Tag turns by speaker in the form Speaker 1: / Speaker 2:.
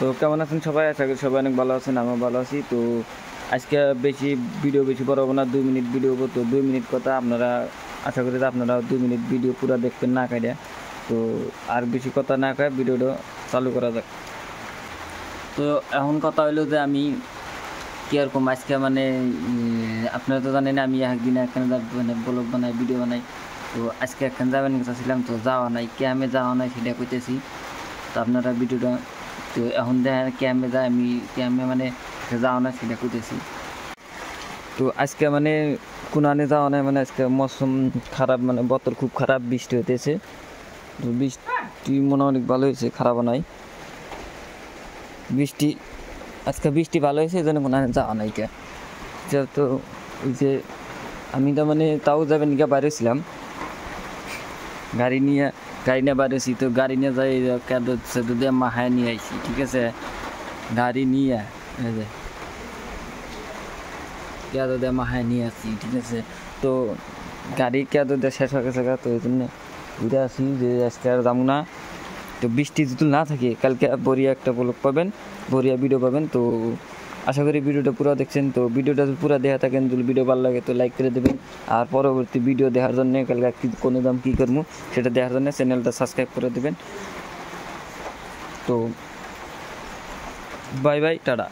Speaker 1: তো কেমন আছেন সবাই? আশা করি সবাই অনেক ভালো আছেন, আমিও ভালো আছি। তো আজকে ভিডিও বেশি বড় হবে না, 2 মিনিট ভিডিও হবো। তো 2 মিনিট কথা আপনারা, আশা করি যে আপনারা 2 মিনিট ভিডিও পুরো দেখবেন না কাইরা। তো আর বেশি কথা না কয়ে ভিডিওটা চালু করা যাক। তো এখন কথা হইলো যে আমি কীরকম আজকে মানে আপনারা তো জানেন আমি একদিন একখানে মানে ব্লগ বানাই, ভিডিও বানাই। তো আজকে একখানে যাবেন চাচ্ছিলাম, তো যাওয়া নাই, ক্যামে যাওয়া নাই সেটা কইতেছি। তো আপনারা ভিডিওটা তো এখন দেখেন ক্যামে যায়, আমি ক্যামে মানে যাওয়া নাই সেটা কইতেছি। তো আজকে মানে কোনানে যাওয়া নাই, মানে আজকে মৌসুম খারাপ, মানে বতর খুব খারাপ, বৃষ্টি হইতেছে। তো বৃষ্টি মনে অনেক ভালো হয়েছে, খারাপ নাই বৃষ্টি। আজকে বৃষ্টি ভালো হয়েছে, এই জন্য কোনানে যাওয়া নাই। তো ওই যে আমি তো মানে তাও যাবেন গিয়ে বাইরে ছিলাম, গাড়ি নিয়ে বাইরেছি। তো গাড়ি নিয়ে যাই কেদো দিয়ে মাহায় নিয়ে আইছি, ঠিক আছে। গাড়ি নিয়ে এই যে কেদো দিয়ে মাহায় নিয়ে আসছি, ঠিক আছে। তো গাড়ি কেদো দিয়ে শেষ হয়ে গেছে, তো এই জন্য ঘুরে আসি যে আজকে আর যাবো না। তো বৃষ্টি যদি না থাকে কালকে বড়িয়া একটা ব্লগ পাবেন, বড়িয়া ভিডিও পাবেন। তো আশা করি ভিডিওটা পুরো দেখছেন। তো ভিডিওটা যদি পুরো দেখা থাকেন, যদি ভিডিও ভালো লাগে তো লাইক করে দেবেন। আর পরবর্তী ভিডিও দেখার জন্য কালকে কোনো দাম কী করবো সেটা দেখার জন্য চ্যানেলটা সাবস্ক্রাইব করে দেবেন। তো বাই বাই, টাটা।